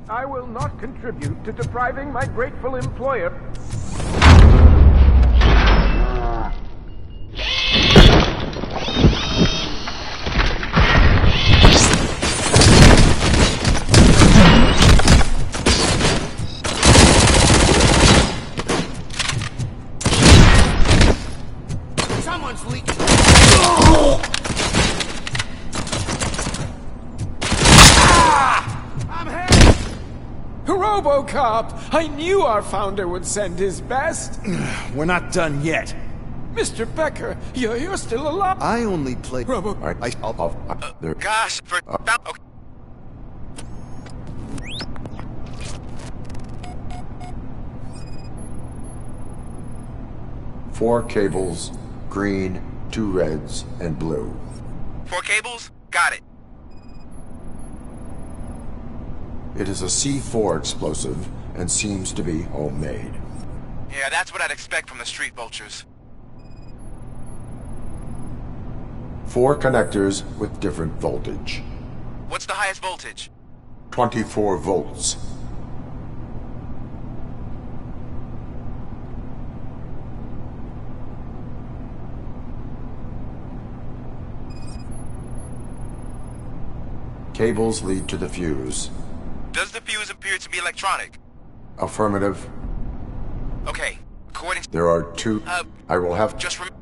I will not contribute to depriving my grateful employer. Someone's leaking. I'm hit! Robocop! I knew our founder would send his best. We're not done yet. Mr. Becker, you're still alive. I only play Gosh, for okay. Four cables, green, 2 reds, and blue. 4 cables? Got it. It is a C4 explosive and seems to be homemade. Yeah, that's what I'd expect from the street vultures. 4 connectors with different voltage. What's the highest voltage? 24 volts. Cables lead to the fuse. Does the fuse appear to be electronic? Affirmative. Okay, according to... There are 2... I will have... Just remember...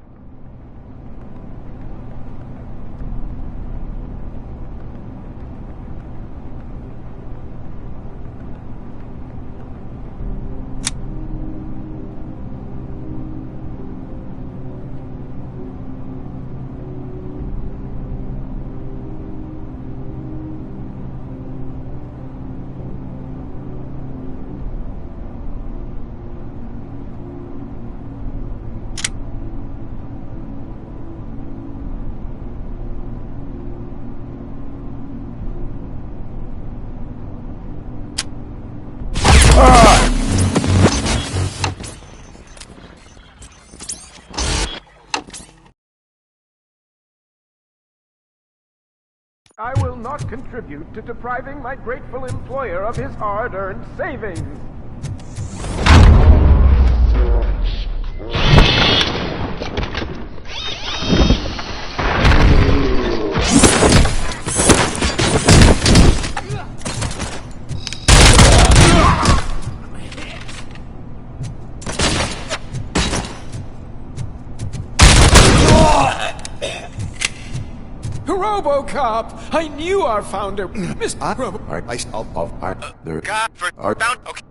I will not contribute to depriving my grateful employer of his hard-earned savings. Robocop! I knew our founder, Mr. God, for... Okay.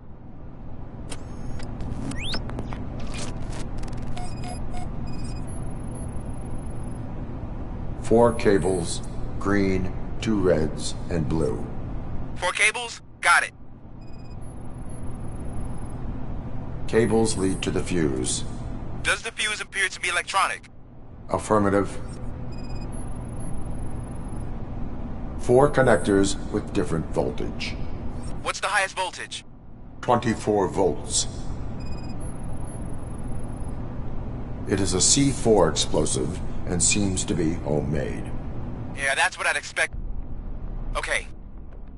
Four cables, green, 2 reds, and blue. 4 cables? Got it. Cables lead to the fuse. Does the fuse appear to be electronic? Affirmative. 4 connectors with different voltage. What's the highest voltage? 24 volts. It is a C4 explosive and seems to be homemade. Yeah, that's what I'd expect. Okay,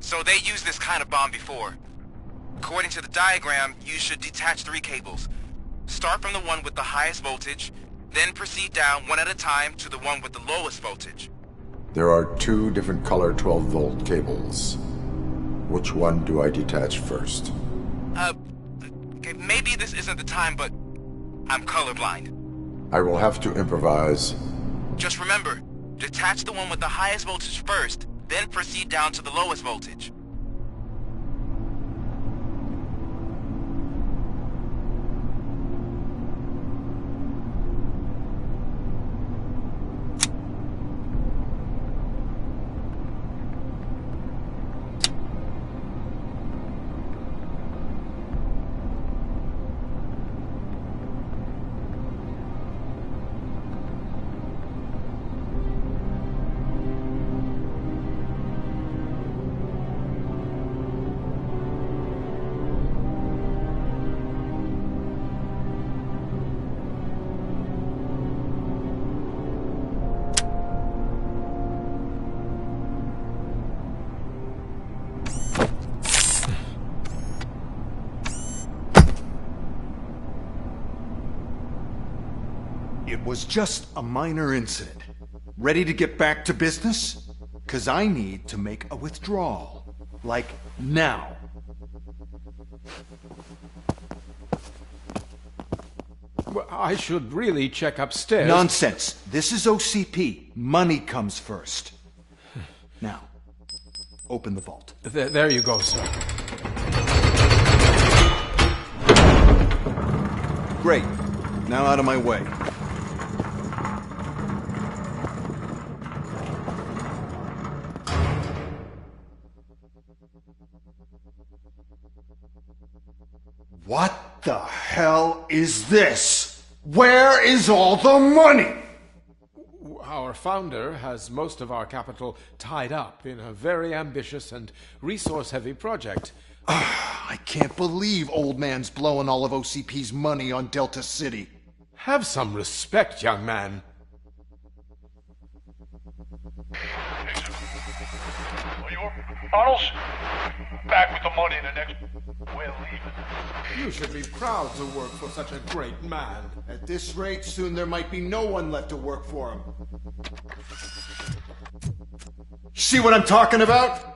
so they used this kind of bomb before. According to the diagram, you should detach 3 cables. Start from the one with the highest voltage, then proceed down one at a time to the one with the lowest voltage. There are 2 different color 12-volt cables. Which one do I detach first? Okay, maybe this isn't the time, but I'm colorblind. I will have to improvise. Just remember, detach the one with the highest voltage first, then proceed down to the lowest voltage. was just a minor incident. Ready to get back to business? 'Cause I need to make a withdrawal. Like, now. Well, I should really check upstairs. Nonsense. This is OCP. Money comes first. Now, open the vault. There you go, sir. Great. Now out of my way. What the hell is this? Where is all the money? Our founder has most of our capital tied up in a very ambitious and resource-heavy project. I can't believe old man's blowing all of OCP's money on Delta City. Have some respect, young man. Arnold's back with the money in the next. We're leaving. You should be proud to work for such a great man. At this rate, soon there might be no one left to work for him. See what I'm talking about?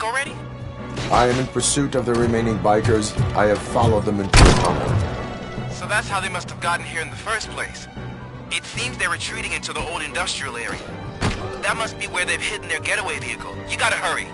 Already? I am in pursuit of the remaining bikers. I have followed them into the tunnel. So that's how they must have gotten here in the first place. It seems they're retreating into the old industrial area. That must be where they've hidden their getaway vehicle. You gotta hurry.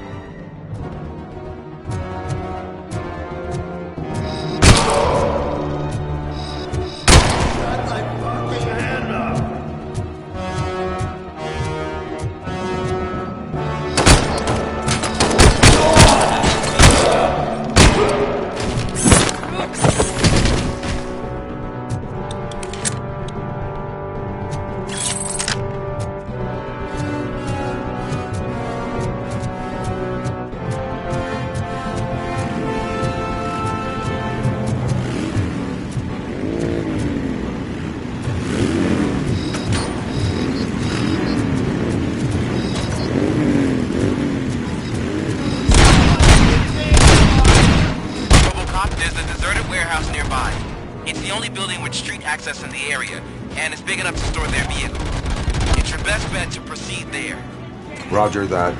Access in the area, and it's big enough to store their vehicle. It's your best bet to proceed there. Roger that.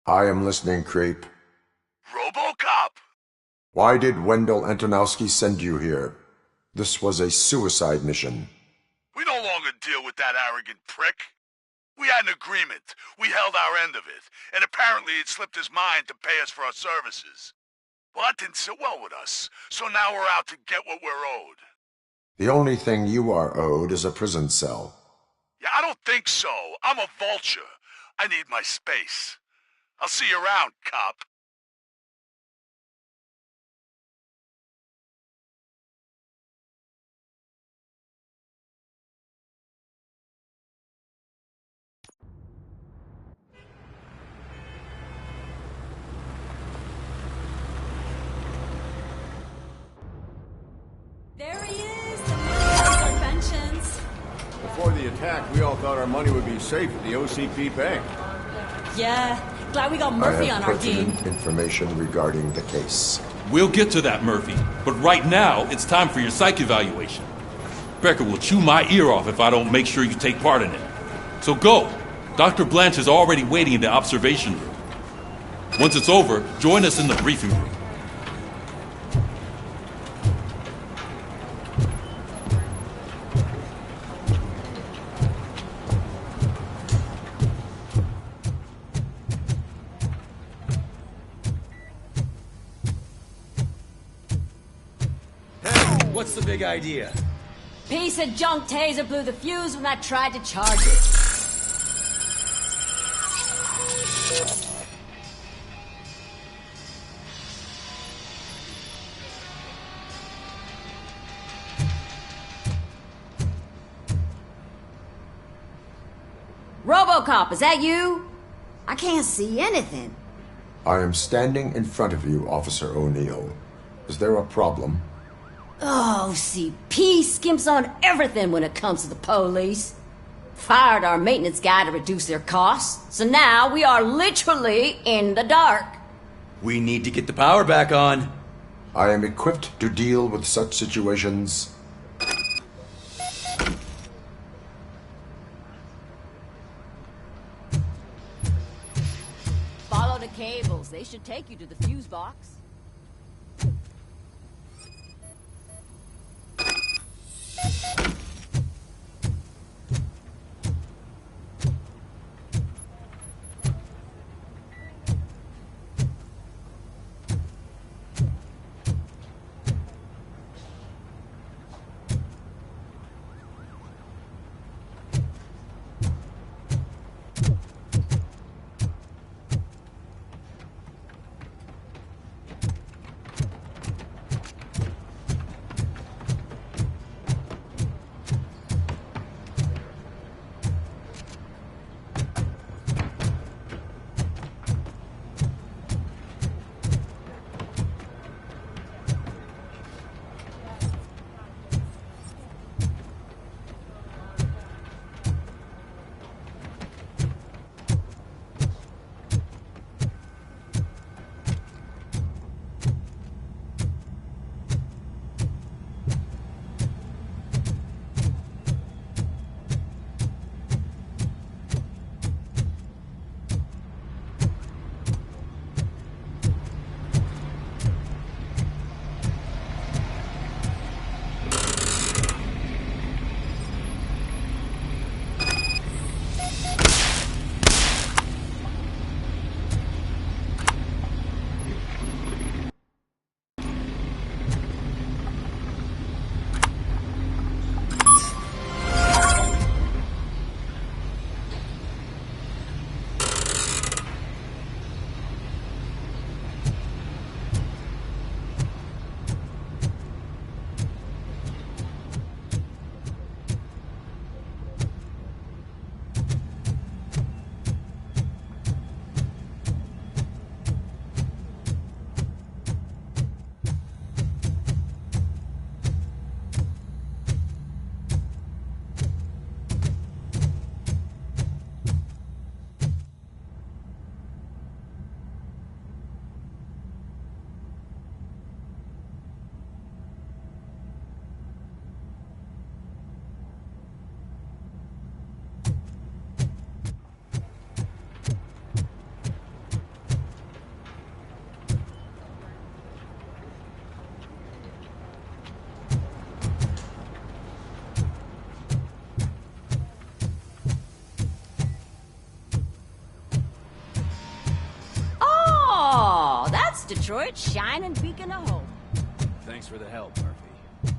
I am listening, creep. Robocop! Why did Wendell Antonowski send you here? This was a suicide mission. We no longer deal with that arrogant prick. We had an agreement. We held our end of it, and apparently it slipped his mind to pay us for our services. Well, that didn't sit well with us, so now we're out to get what we're owed. The only thing you are owed is a prison cell. Yeah, I don't think so. I'm a vulture. I need my space. I'll see you around, cop. There he is, the man of our pensions. Before the attack, we all thought our money would be safe at the OCP bank. Yeah, glad we got I Murphy have on our team. pertinent information regarding the case. We'll get to that, Murphy. But right now, it's time for your psych evaluation. Becker will chew my ear off if I don't make sure you take part in it. So go. Dr. Blanche is already waiting in the observation room. Once it's over, join us in the briefing room. What's the big idea? Piece of junk taser blew the fuse when I tried to charge it. Robocop, is that you? I can't see anything. I am standing in front of you, Officer O'Neill. Is there a problem? Oh, CP skimps on everything when it comes to the police. Fired our maintenance guy to reduce their costs, so now we are literally in the dark. We need to get the power back on. I am equipped to deal with such situations. Follow the cables. They should take you to the fuse box. Detroit's shining beacon of hope. Thanks for the help, Murphy.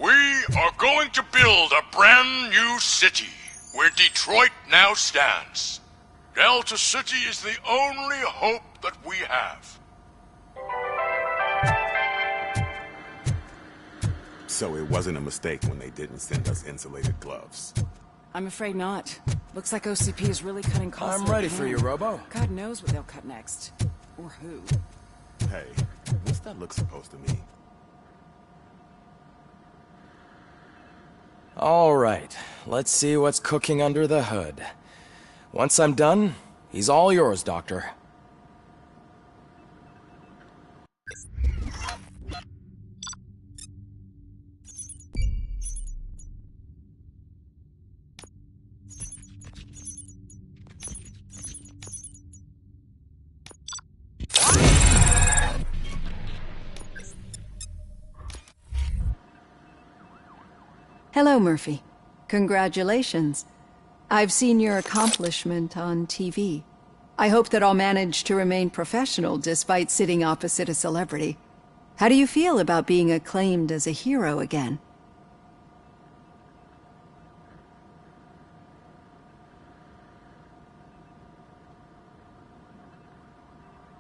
We are going to build a brand new city where Detroit now stands. Delta City is the only hope that we have. So it wasn't a mistake when they didn't send us insulated gloves. I'm afraid not. Looks like OCP is really cutting costs. I'm ready for you, Robo. God knows what they'll cut next. Or who. Hey, what's that look supposed to mean? All right, let's see what's cooking under the hood. Once I'm done, he's all yours, Doctor. Hello, Murphy. Congratulations. I've seen your accomplishment on TV. I hope that I'll manage to remain professional despite sitting opposite a celebrity. How do you feel about being acclaimed as a hero again?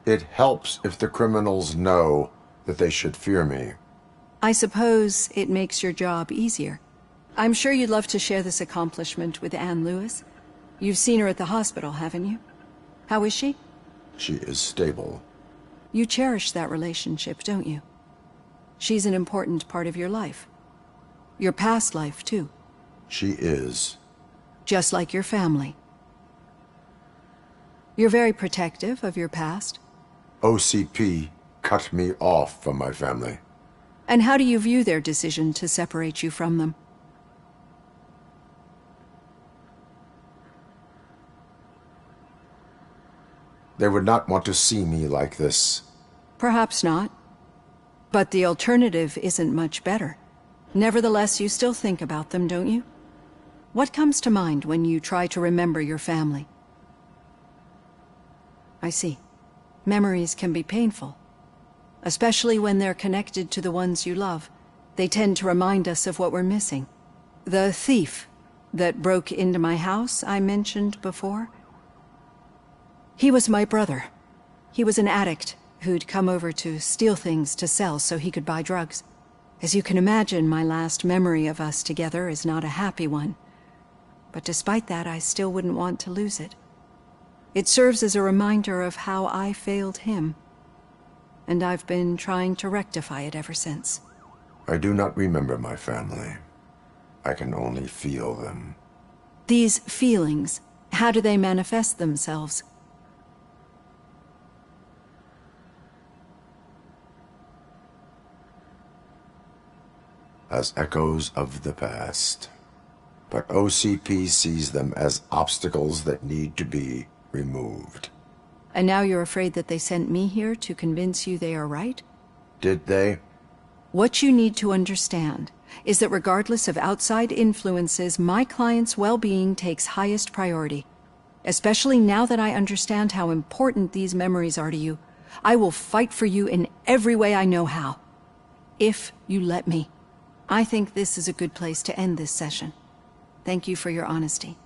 It helps if the criminals know that they should fear me. I suppose it makes your job easier. I'm sure you'd love to share this accomplishment with Anne Lewis. You've seen her at the hospital, haven't you? How is she? She is stable. You cherish that relationship, don't you? She's an important part of your life. Your past life, too. She is. Just like your family. You're very protective of your past. OCP cut me off from my family. And how do you view their decision to separate you from them? They would not want to see me like this. Perhaps not. But the alternative isn't much better. Nevertheless, you still think about them, don't you? What comes to mind when you try to remember your family? I see. Memories can be painful. Especially when they're connected to the ones you love. They tend to remind us of what we're missing. The thief that broke into my house I mentioned before? He was my brother. He was an addict who'd come over to steal things to sell so he could buy drugs. As you can imagine, my last memory of us together is not a happy one. But despite that, I still wouldn't want to lose it. It serves as a reminder of how I failed him. And I've been trying to rectify it ever since. I do not remember my family. I can only feel them. These feelings, how do they manifest themselves? As echoes of the past. But OCP sees them as obstacles that need to be removed. And now you're afraid that they sent me here to convince you they are right? Did they? What you need to understand is that regardless of outside influences, my client's well-being takes highest priority. Especially now that I understand how important these memories are to you, I will fight for you in every way I know how. If you let me. I think this is a good place to end this session. Thank you for your honesty.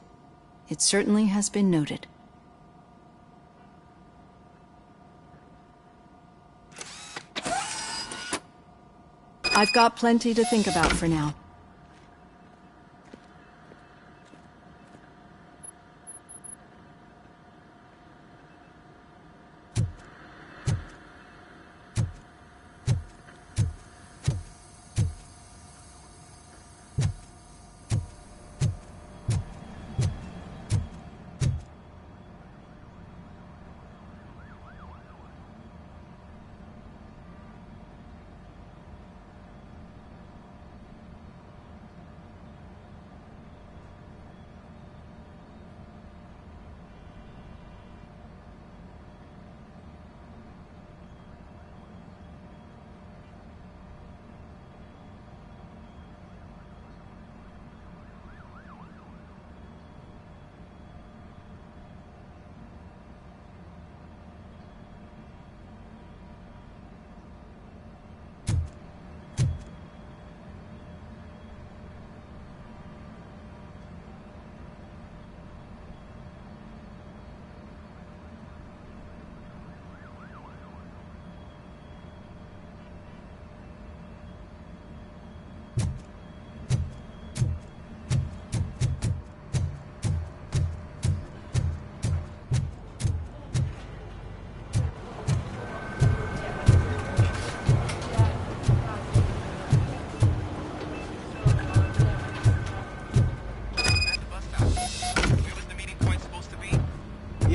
It certainly has been noted. I've got plenty to think about for now.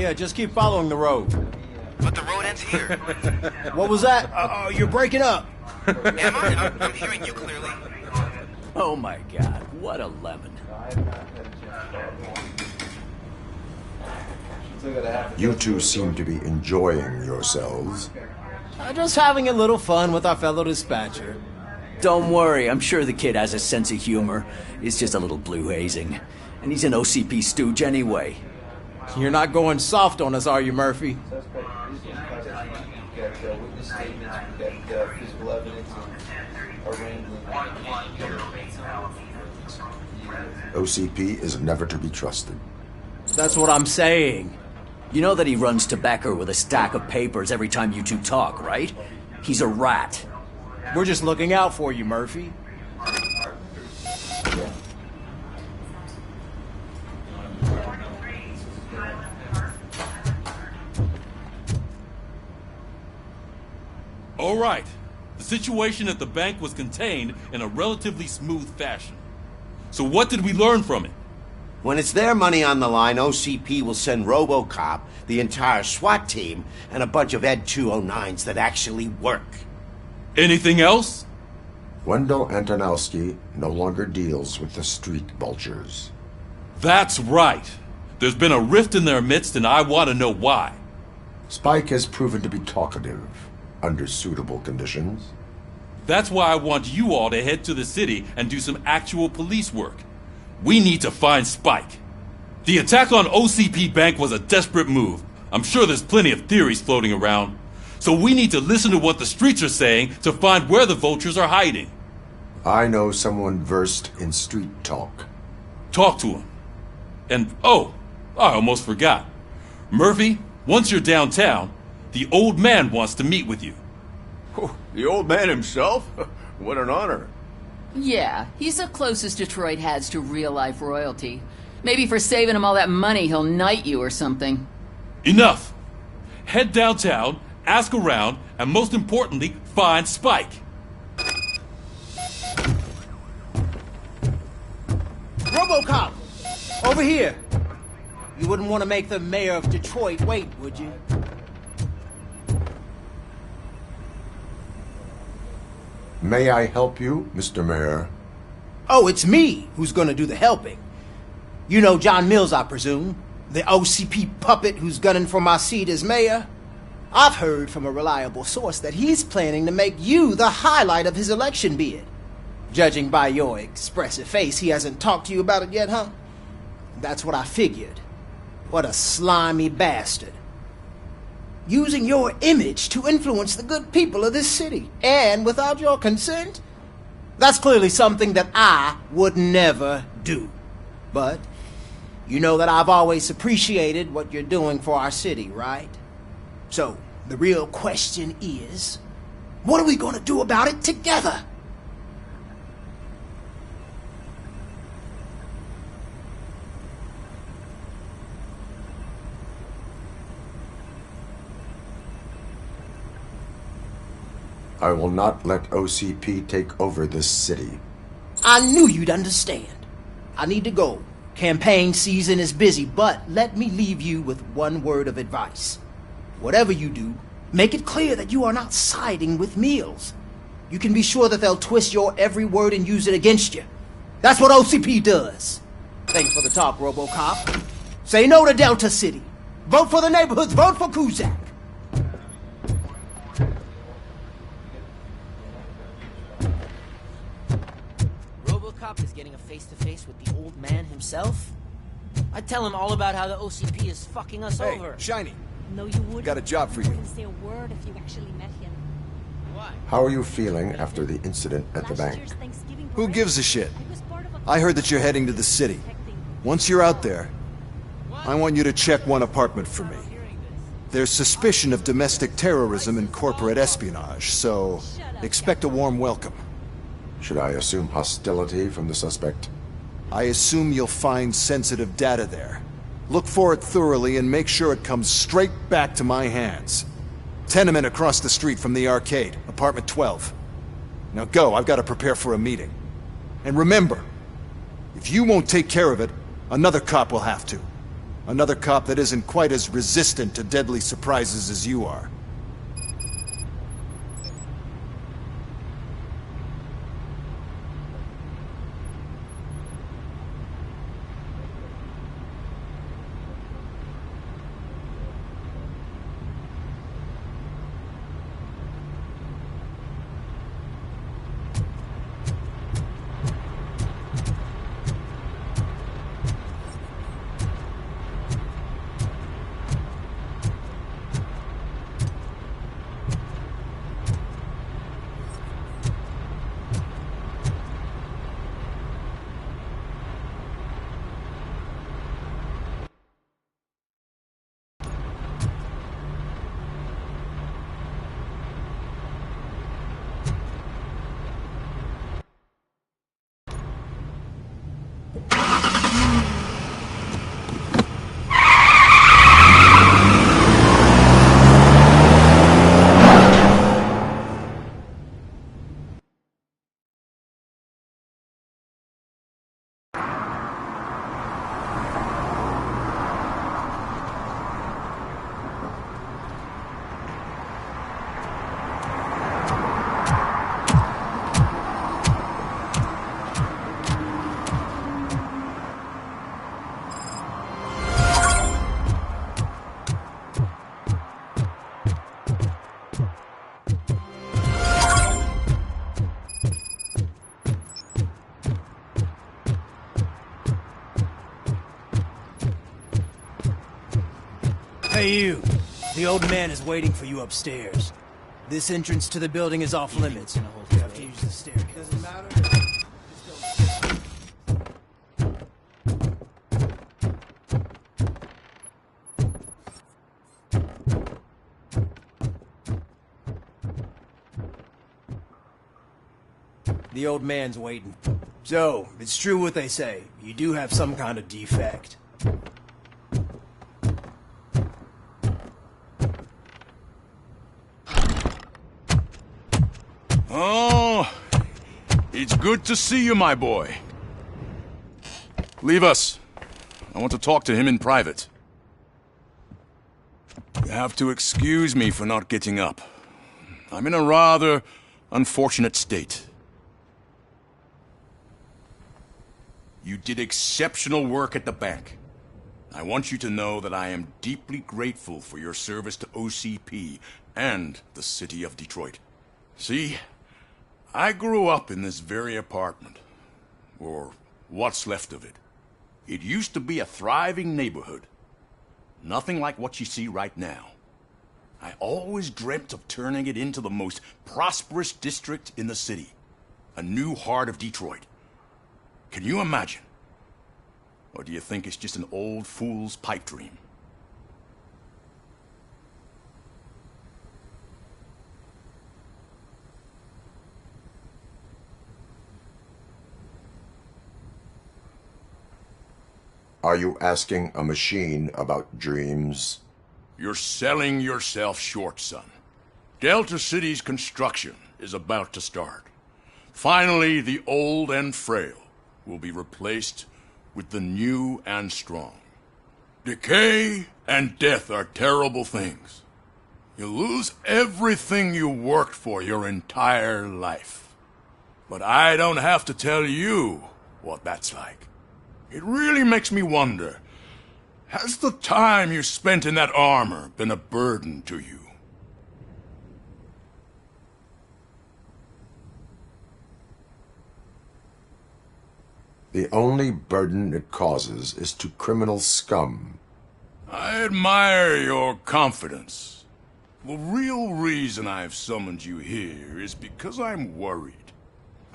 Yeah, just keep following the road. But the road ends here. What was that? You're breaking up. Am I? I'm hearing you clearly. Oh my god, what a lemon. You two seem to be enjoying yourselves. Just having a little fun with our fellow dispatcher. Don't worry, I'm sure the kid has a sense of humor. It's just a little blue hazing. And he's an OCP stooge anyway. You're not going soft on us, are you, Murphy? OCP is never to be trusted. That's what I'm saying. You know that he runs tobacco with a stack of papers every time you two talk, right? He's a rat. We're just looking out for you, Murphy. All right. The situation at the bank was contained in a relatively smooth fashion. So what did we learn from it? When it's their money on the line, OCP will send Robocop, the entire SWAT team, and a bunch of Ed 209s that actually work. Anything else? Wendell Antonowski no longer deals with the street vultures. That's right. There's been a rift in their midst, and I want to know why. Spike has proven to be talkative, under suitable conditions. That's why I want you all to head to the city and do some actual police work. We need to find Spike. The attack on OCP Bank was a desperate move. I'm sure there's plenty of theories floating around. So we need to listen to what the streets are saying to find where the vultures are hiding. I know someone versed in street talk. Talk to him. And, oh, I almost forgot. Murphy, once you're downtown, the old man wants to meet with you. Oh, the old man himself? What an honor. Yeah, he's the closest Detroit has to real-life royalty. Maybe for saving him all that money, he'll knight you or something. Enough! Head downtown, ask around, and most importantly, find Spike. Robocop! Over here! You wouldn't want to make the mayor of Detroit wait, would you? May I help you, Mr. Mayor? Oh, it's me who's gonna do the helping. You know John Mills, I presume? The OCP puppet who's gunning for my seat as mayor? I've heard from a reliable source that he's planning to make you the highlight of his election bid. Judging by your expressive face, he hasn't talked to you about it yet, huh? That's what I figured. What a slimy bastard. Using your image to influence the good people of this city, and without your consent? That's clearly something that I would never do. But you know that I've always appreciated what you're doing for our city, right? So, the real question is, what are we going to do about it together? I will not let OCP take over this city. I knew you'd understand. I need to go. Campaign season is busy, but let me leave you with one word of advice. Whatever you do, make it clear that you are not siding with Mills. You can be sure that they'll twist your every word and use it against you. That's what OCP does. Thanks for the talk, Robocop. Say no to Delta City. Vote for the neighborhoods. Vote for Kuzak. Robocop is getting a face-to-face with the old man himself? I'd tell him all about how the OCP is fucking us over. Shiny. No, you wouldn't. Got a job for you. You wouldn't say a word if you actually met him. Why? How are you feeling after the incident at the bank? Who gives a shit? I heard that you're heading to the city. Once you're out there, I want you to check one apartment for me. There's suspicion of domestic terrorism and corporate espionage, so expect a warm welcome. Should I assume hostility from the suspect? I assume you'll find sensitive data there. Look for it thoroughly and make sure it comes straight back to my hands. Tenement across the street from the arcade, apartment 12. Now go, I've got to prepare for a meeting. And remember, if you won't take care of it, another cop will have to. Another cop that isn't quite as resistant to deadly surprises as you are. Hey you! The old man is waiting for you upstairs. This entrance to the building is off limits. You have to use the staircase. Doesn't matter. The old man's waiting. So, it's true what they say. You do have some kind of defect. Oh, it's good to see you, my boy. Leave us. I want to talk to him in private. You have to excuse me for not getting up. I'm in a rather unfortunate state. You did exceptional work at the bank. I want you to know that I am deeply grateful for your service to OCP and the city of Detroit. See, I grew up in this very apartment, or what's left of it. It used to be a thriving neighborhood. Nothing like what you see right now. I always dreamt of turning it into the most prosperous district in the city. A new heart of Detroit. Can you imagine? Or do you think it's just an old fool's pipe dream? Are you asking a machine about dreams? You're selling yourself short, son. Delta City's construction is about to start. Finally, the old and frail will be replaced with the new and strong. Decay and death are terrible things. You lose everything you worked for your entire life. But I don't have to tell you what that's like. It really makes me wonder, has the time you spent in that armor been a burden to you? The only burden it causes is to criminal scum. I admire your confidence. The real reason I've summoned you here is because I'm worried.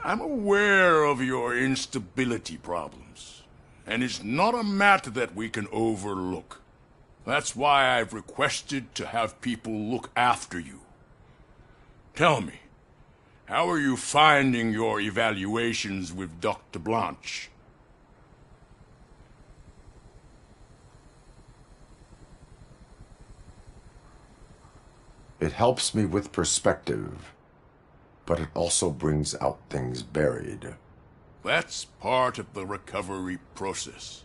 I'm aware of your instability problems, and it's not a matter that we can overlook. That's why I've requested to have people look after you. Tell me, how are you finding your evaluations with Dr. Blanche? It helps me with perspective, but it also brings out things buried. That's part of the recovery process.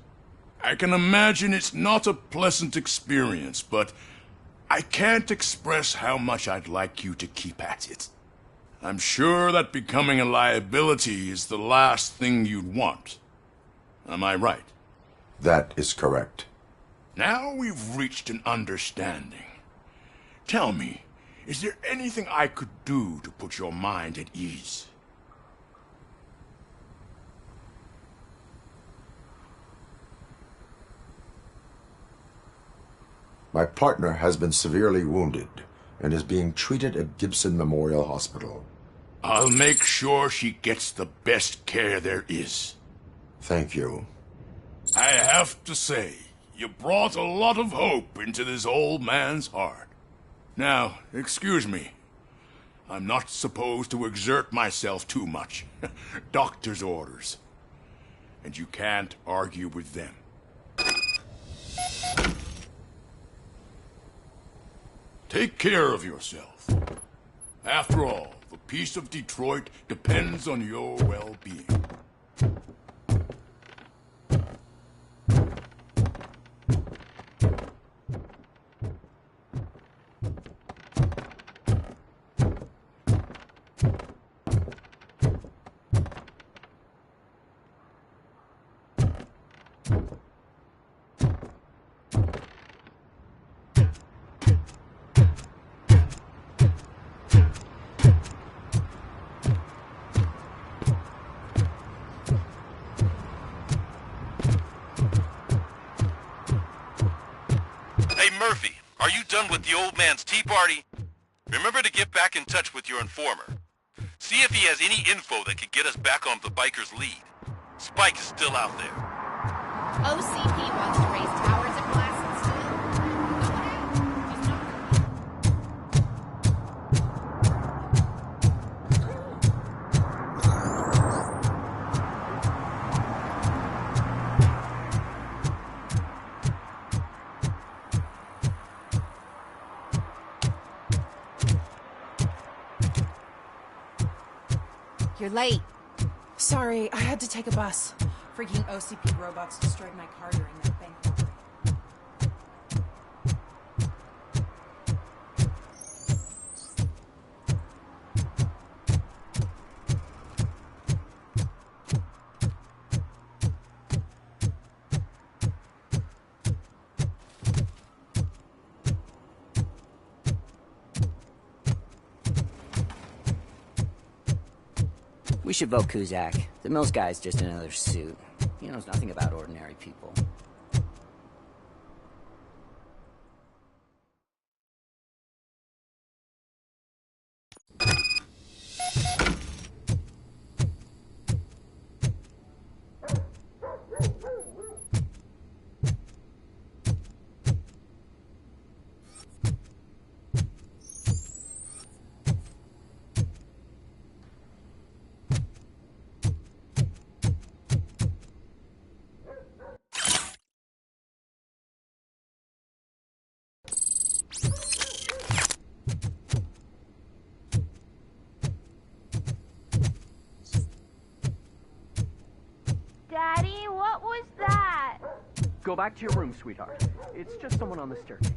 I can imagine it's not a pleasant experience, but I can't express how much I'd like you to keep at it. I'm sure that becoming a liability is the last thing you'd want. Am I right? That is correct. Now we've reached an understanding. Tell me, is there anything I could do to put your mind at ease? My partner has been severely wounded and is being treated at Gibson Memorial Hospital. I'll make sure she gets the best care there is. Thank you. I have to say, you brought a lot of hope into this old man's heart. Now, excuse me. I'm not supposed to exert myself too much. Doctor's orders. And you can't argue with them. Take care of yourself. After all, the peace of Detroit depends on your well-being. Murphy, are you done with the old man's tea party? Remember to get back in touch with your informer. See if he has any info that could get us back on the biker's lead. Spike is still out there. OCP wants to raise towers at Glass and You're late. Sorry, I had to take a bus. Freaking OCP robots destroyed my car during that bank robbery. We should vote Kuzak. The Mills guy's just another suit. He knows nothing about ordinary people. Daddy, what was that? Go back to your room, sweetheart. It's just someone on the staircase.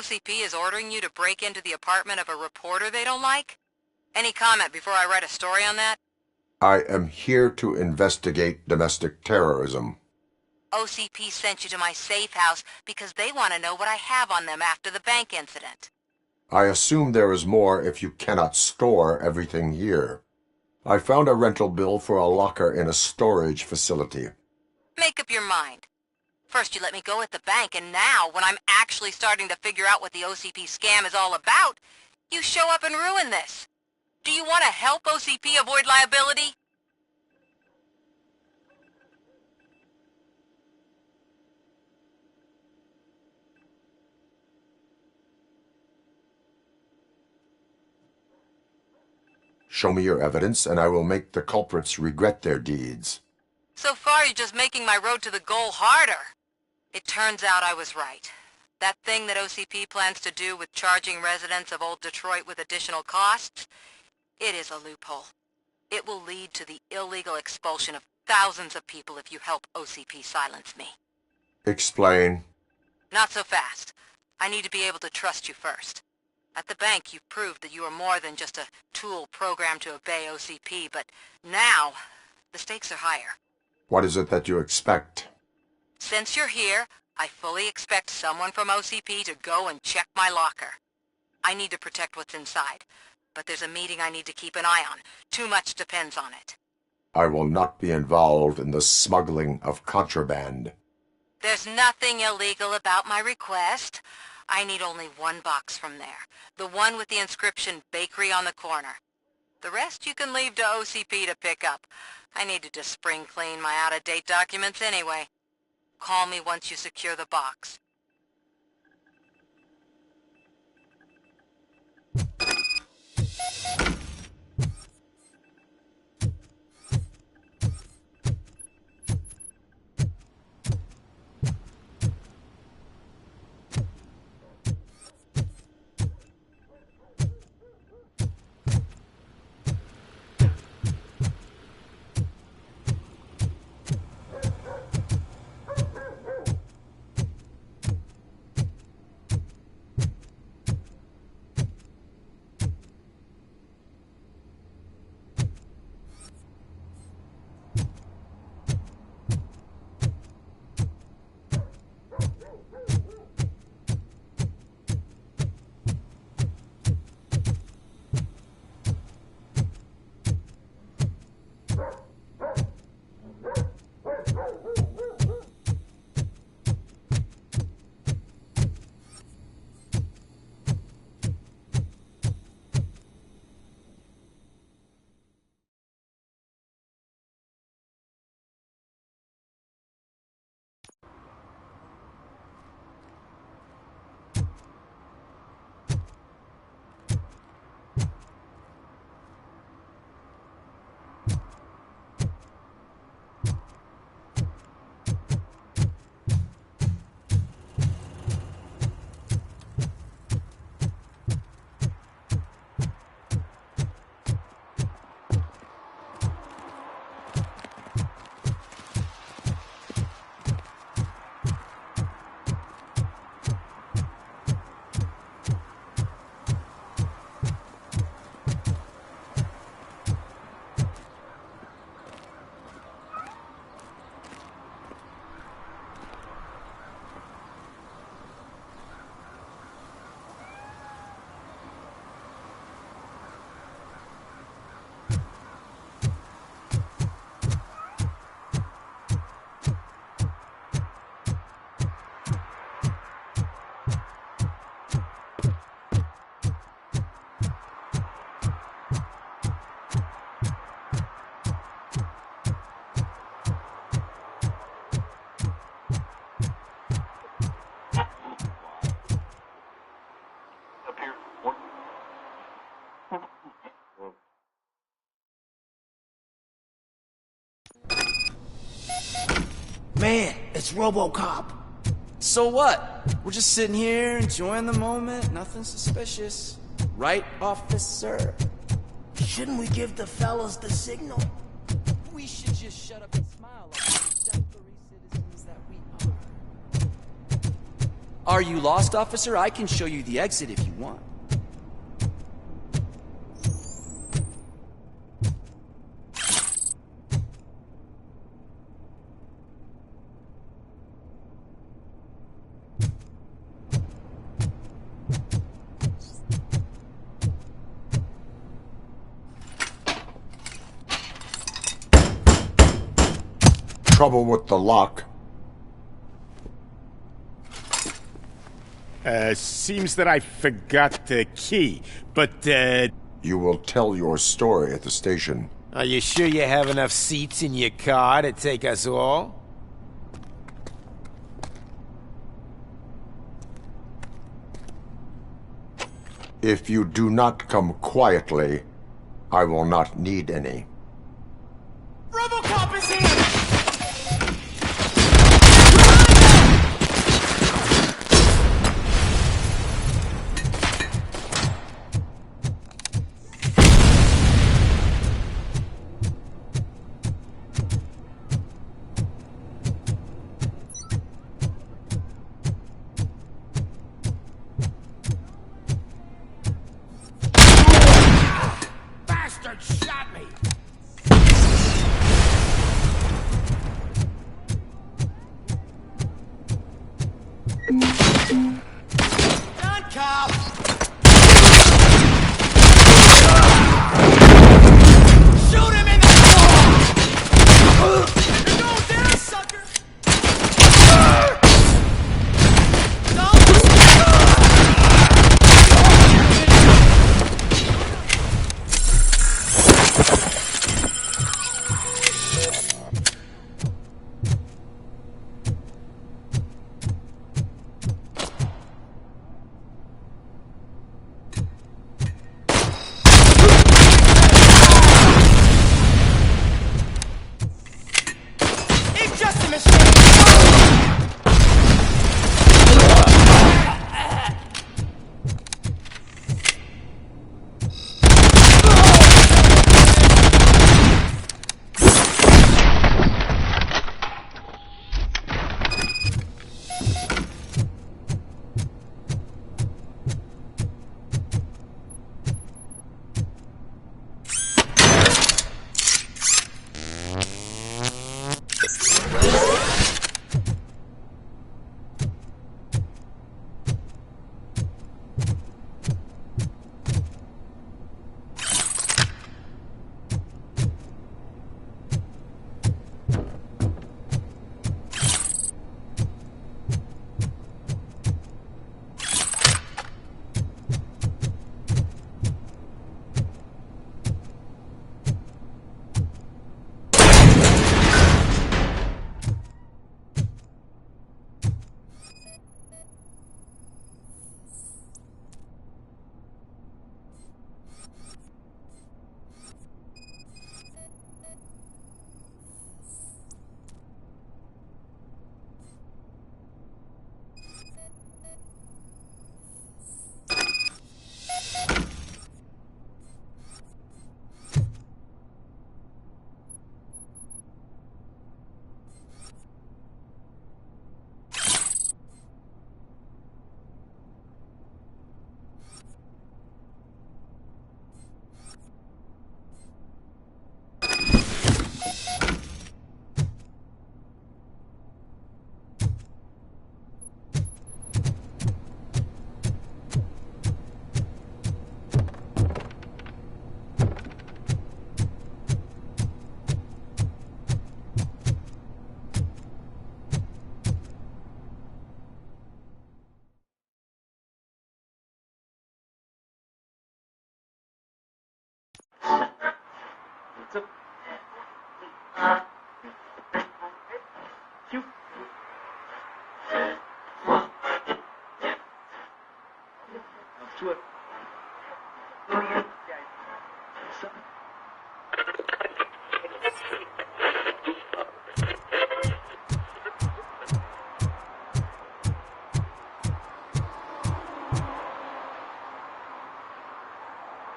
OCP is ordering you to break into the apartment of a reporter they don't like? Any comment before I write a story on that? I am here to investigate domestic terrorism. OCP sent you to my safe house because they want to know what I have on them after the bank incident. I assume there is more if you cannot store everything here. I found a rental bill for a locker in a storage facility. Make up your mind. First you let me go at the bank, and now, when I'm actually starting to figure out what the OCP scam is all about, you show up and ruin this. Do you want to help OCP avoid liability? Show me your evidence, and I will make the culprits regret their deeds. So far, you're just making my road to the goal harder. It turns out I was right. That thing that OCP plans to do with charging residents of Old Detroit with additional costs, it is a loophole. It will lead to the illegal expulsion of thousands of people if you help OCP silence me. Explain. Not so fast. I need to be able to trust you first. At the bank, you've proved that you are more than just a tool programmed to obey OCP, but now, the stakes are higher. What is it that you expect? Since you're here, I fully expect someone from OCP to go and check my locker. I need to protect what's inside, but there's a meeting I need to keep an eye on. Too much depends on it. I will not be involved in the smuggling of contraband. There's nothing illegal about my request. I need only one box from there. The one with the inscription Bakery on the corner. The rest you can leave to OCP to pick up. I needed to spring clean my out-of-date documents anyway. Call me once you secure the box. Man, it's Robocop. So what? We're just sitting here enjoying the moment. Nothing suspicious. Right, officer? Shouldn't we give the fellas the signal? We should just shut up and smile like the exemplary citizens that we are. Are you lost, officer? I can show you the exit if you want. Trouble with the lock. Seems that I forgot the key, but, You will tell your story at the station. Are you sure you have enough seats in your car to take us all? If you do not come quietly, I will not need any. Robocop is here! Bastard shot me! Done, cop! Shoot him in the floor! Go down, sucker! It's just a mistake!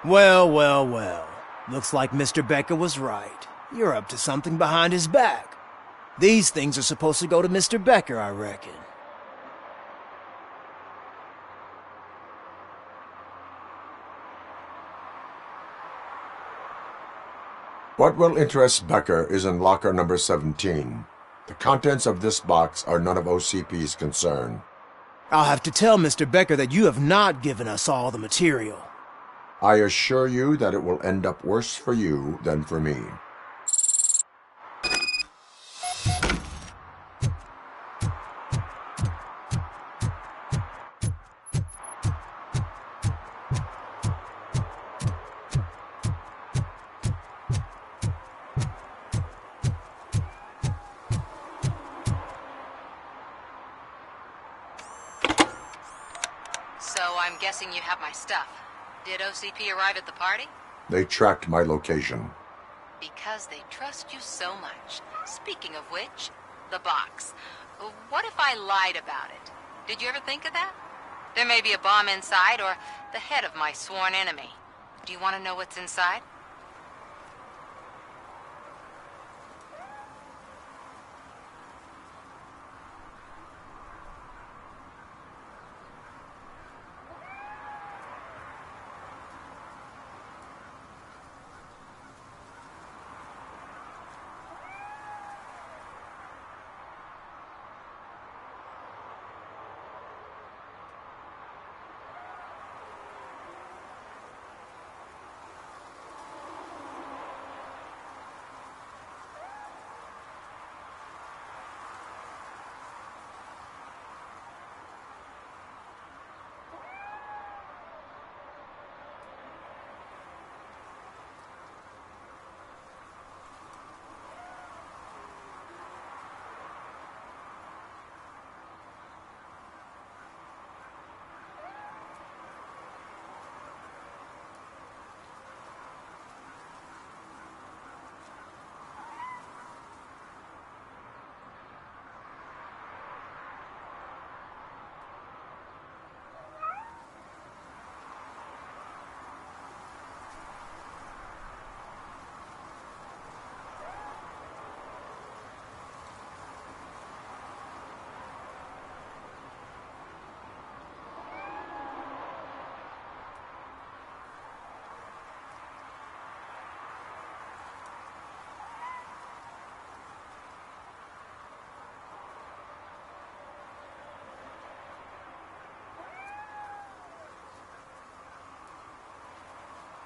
Well, well, well. Looks like Mr. Becker was right. You're up to something behind his back. These things are supposed to go to Mr. Becker, I reckon. What will interest Becker is in locker number 17. The contents of this box are none of OCP's concern. I'll have to tell Mr. Becker that you have not given us all the material. I assure you that it will end up worse for you than for me. So I'm guessing you have my stuff. Did OCP arrive at the party? They tracked my location. Because they trust you so much. Speaking of which, the box. What if I lied about it? Did you ever think of that? There may be a bomb inside or the head of my sworn enemy. Do you want to know what's inside?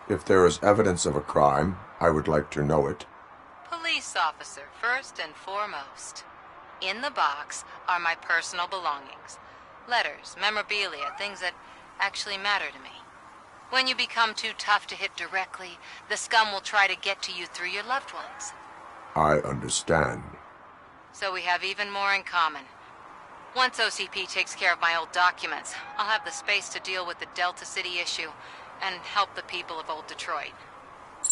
If there is evidence of a crime, I would like to know it. Police officer, first and foremost. In the box are my personal belongings. Letters, memorabilia, things that actually matter to me. When you become too tough to hit directly, the scum will try to get to you through your loved ones. I understand. So we have even more in common. Once OCP takes care of my old documents, I'll have the space to deal with the Delta City issue and help the people of Old Detroit.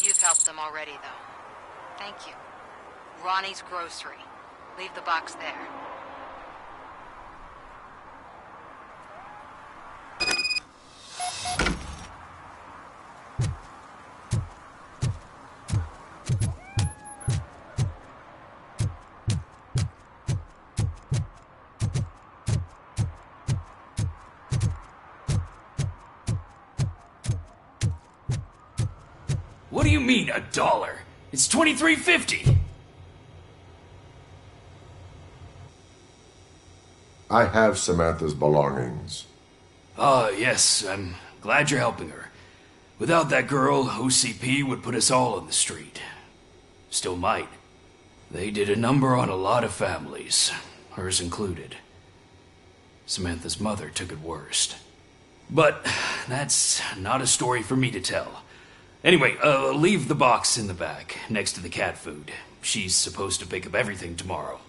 You've helped them already, though. Thank you. Ronnie's Grocery. Leave the box there. What do you mean, $1? It's $23.50. I have Samantha's belongings. Ah, yes, I'm glad you're helping her. Without that girl, OCP would put us all on the street. Still might. They did a number on a lot of families, hers included. Samantha's mother took it worst. But that's not a story for me to tell. Anyway, leave the box in the back, next to the cat food. She's supposed to pick up everything tomorrow.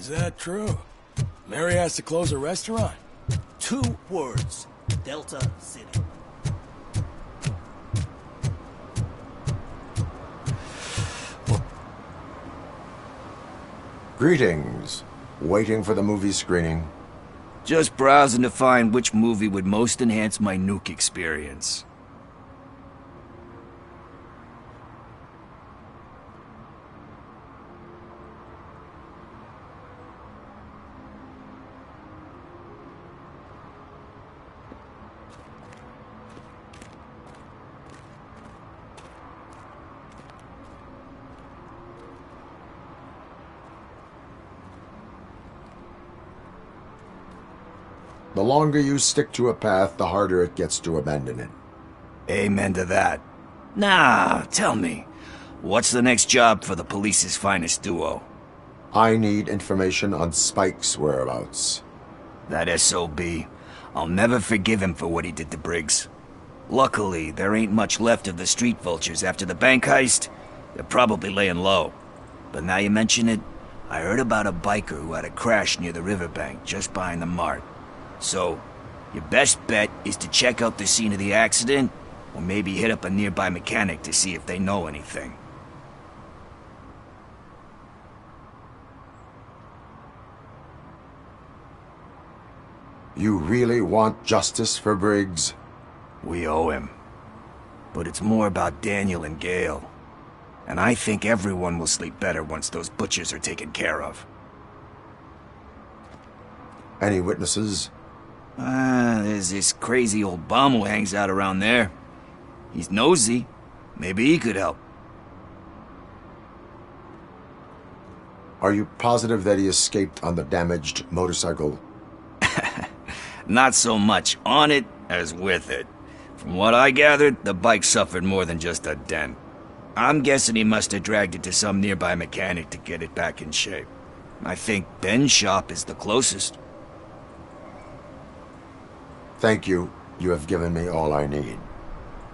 Is that true? Mary has to close a restaurant? 2 words. Delta City. Greetings. Waiting for the movie screening. Just browsing to find which movie would most enhance my nuke experience. The longer you stick to a path, the harder it gets to abandon it. Amen to that. Nah, tell me, what's the next job for the police's finest duo? I need information on Spike's whereabouts. That SOB. I'll never forgive him for what he did to Briggs. Luckily, there ain't much left of the street vultures after the bank heist. They're probably laying low. But now you mention it, I heard about a biker who had a crash near the riverbank just behind the mart. So, your best bet is to check out the scene of the accident, or maybe hit up a nearby mechanic to see if they know anything. You really want justice for Briggs? We owe him. But it's more about Daniel and Gale. And I think everyone will sleep better once those butchers are taken care of. Any witnesses? There's this crazy old bum who hangs out around there. He's nosy. Maybe he could help. Are you positive that he escaped on the damaged motorcycle? Not so much on it as with it. From what I gathered, the bike suffered more than just a dent. I'm guessing he must have dragged it to some nearby mechanic to get it back in shape. I think Ben's shop is the closest. Thank you. You have given me all I need.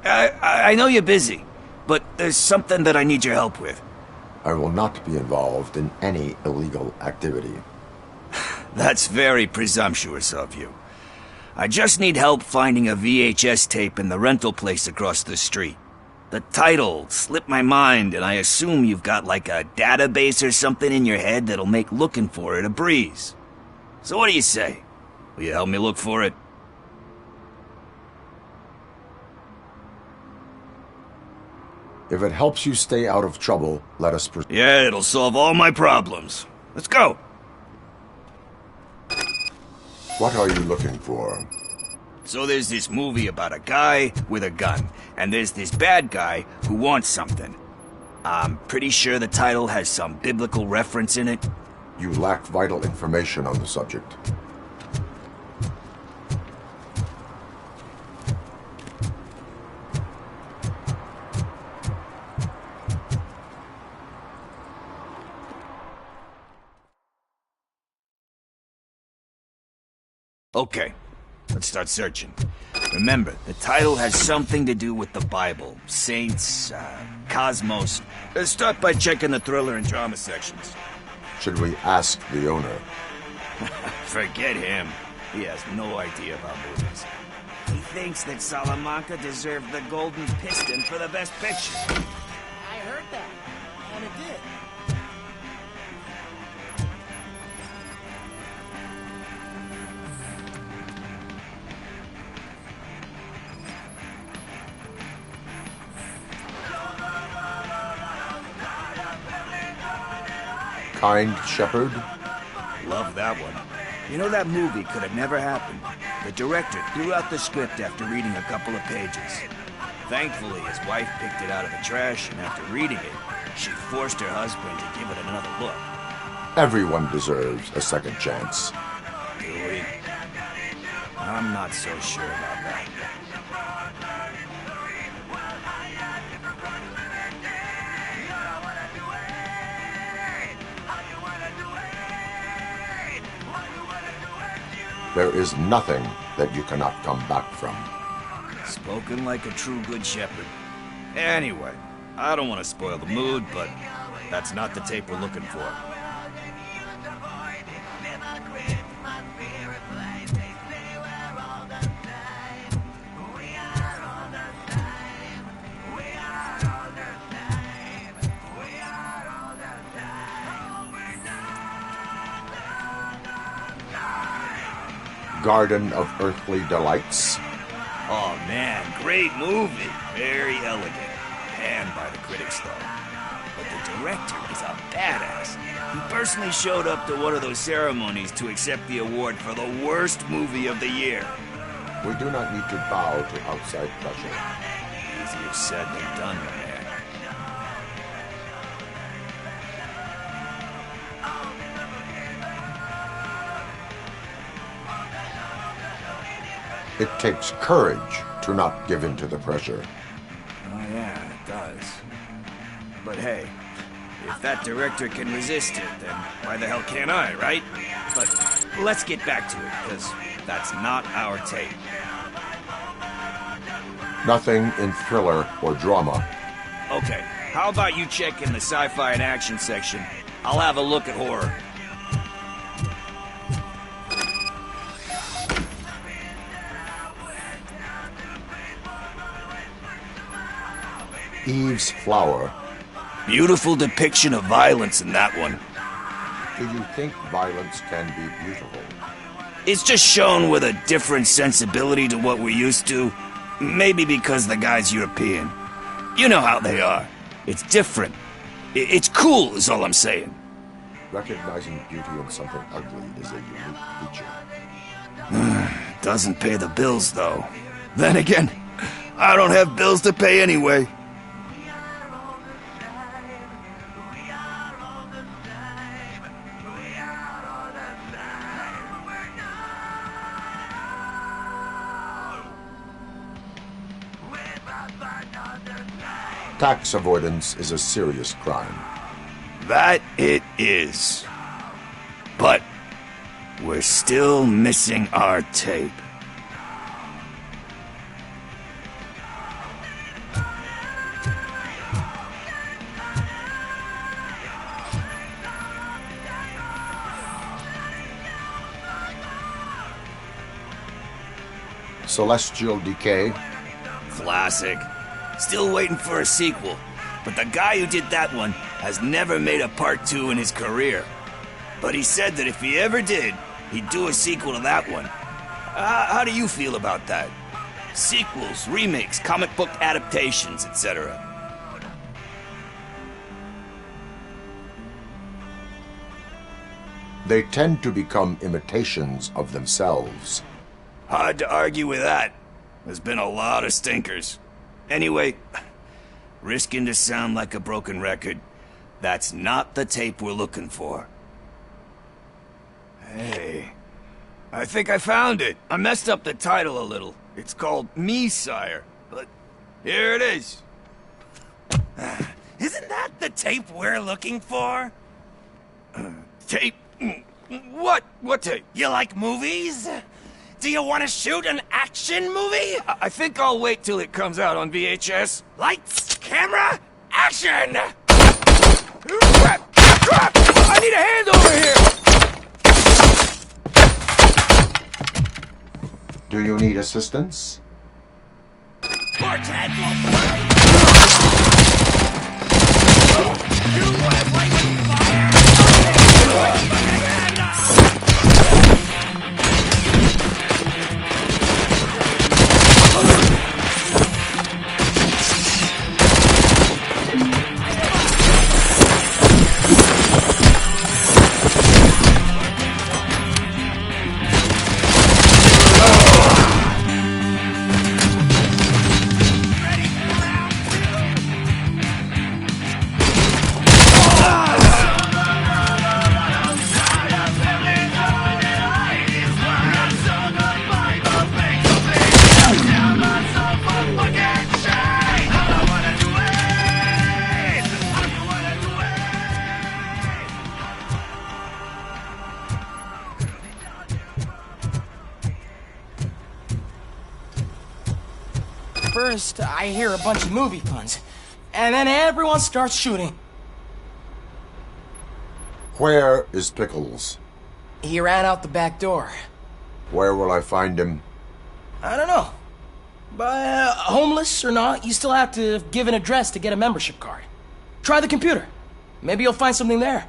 I know you're busy, but there's something that I need your help with. I will not be involved in any illegal activity. That's very presumptuous of you. I just need help finding a VHS tape in the rental place across the street. The title slipped my mind, and I assume you've got like a database or something in your head that'll make looking for it a breeze. So what do you say? Will you help me look for it? If it helps you stay out of trouble, let us proceed. Yeah, it'll solve all my problems. Let's go! What are you looking for? So there's this movie about a guy with a gun, and there's this bad guy who wants something. I'm pretty sure the title has some biblical reference in it. You lack vital information on the subject. Okay, let's start searching. Remember, the title has something to do with the Bible, saints, cosmos. Start by checking the thriller and drama sections. Should we ask the owner? Forget him. He has no idea about movies. He thinks that Salamanca deserved the Golden Piston for the best picture. I heard that, and it did. Kind Shepherd? Love that one. You know, that movie could have never happened. The director threw out the script after reading a couple of pages. Thankfully, his wife picked it out of the trash, and after reading it, she forced her husband to give it another look. Everyone deserves a second chance. Do we? I'm not so sure about that. There is nothing that you cannot come back from. Spoken like a true good shepherd. Anyway, I don't want to spoil the mood, but that's not the tape we're looking for. Garden of Earthly Delights? Oh man, great movie. Very elegant. Panned by the critics though. But the director is a badass. He personally showed up to one of those ceremonies to accept the award for the worst movie of the year. We do not need to bow to outside pressure. Easier said than done, man. It takes courage to not give in to the pressure. Oh yeah, it does. But hey, if that director can resist it, then why the hell can't I, right? But let's get back to it, because that's not our tape. Nothing in thriller or drama. Okay, how about you check in the sci-fi and action section? I'll have a look at horror. Eve's Flower. Beautiful depiction of violence in that one. Do you think violence can be beautiful? It's just shown with a different sensibility to what we're used to. Maybe because the guy's European. You know how they are. It's different. It's cool, is all I'm saying. Recognizing beauty in something ugly is a unique feature. Doesn't pay the bills, though. Then again, I don't have bills to pay anyway. Tax avoidance is a serious crime. That it is. But we're still missing our tape. Celestial Decay. Classic. Still waiting for a sequel. But the guy who did that one has never made a part 2 in his career. But he said that if he ever did, he'd do a sequel to that one. How do you feel about that? Sequels, remakes, comic book adaptations, etc. They tend to become imitations of themselves. Hard to argue with that. There's been a lot of stinkers. Anyway, risking to sound like a broken record, that's not the tape we're looking for. Hey, I think I found it. I messed up the title a little. It's called Me, Sire, but here it is. Isn't that the tape we're looking for? Tape? What? What tape? You like movies? Do you want to shoot an action movie? I think I'll wait till it comes out on VHS. Lights, camera, action! Crap! Crap! I need a hand over here! Do you need assistance? First, I hear a bunch of movie puns, and then everyone starts shooting. Where is Pickles? He ran out the back door. Where will I find him? I don't know. But homeless or not, you still have to give an address to get a membership card. Try the computer. Maybe you'll find something there.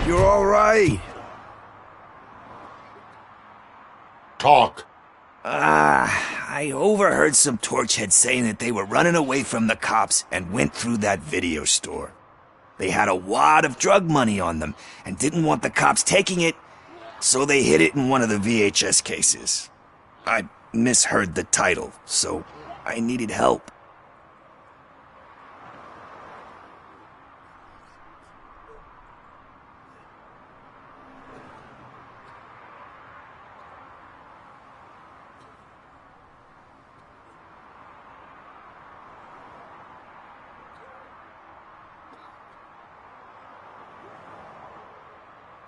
You're all right. Talk. I overheard some torchheads saying that they were running away from the cops and went through that video store. They had a wad of drug money on them and didn't want the cops taking it, so they hid it in one of the VHS cases. I misheard the title, so I needed help.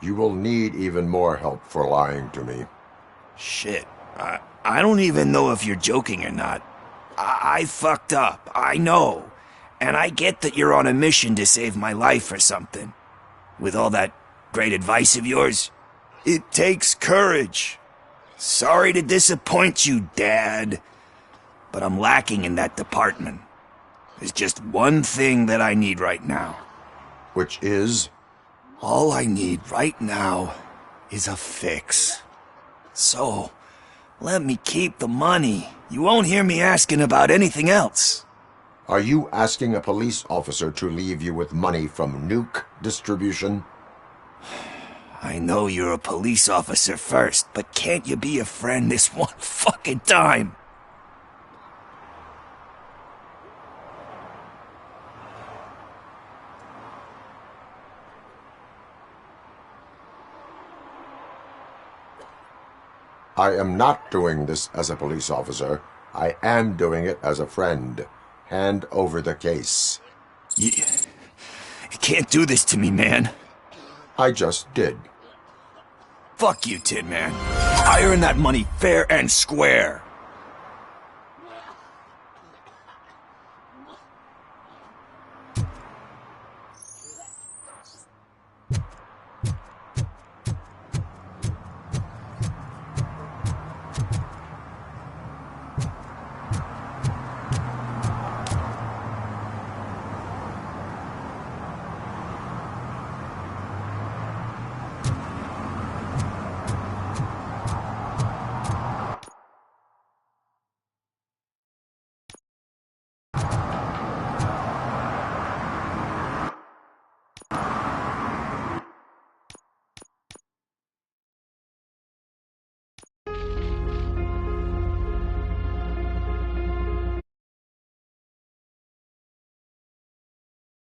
You will need even more help for lying to me. Shit. I don't even know if you're joking or not. I fucked up, I know. And I get that you're on a mission to save my life or something. With all that great advice of yours, it takes courage. Sorry to disappoint you, Dad. But I'm lacking in that department. There's just one thing that I need right now. Which is? All I need right now is a fix. So, let me keep the money. You won't hear me asking about anything else. Are you asking a police officer to leave you with money from nuke distribution? I know you're a police officer first, but can't you be a friend this one fucking time? I am not doing this as a police officer. I am doing it as a friend. Hand over the case. You can't do this to me, man. I just did. Fuck you, Tin Man. I earned that money fair and square.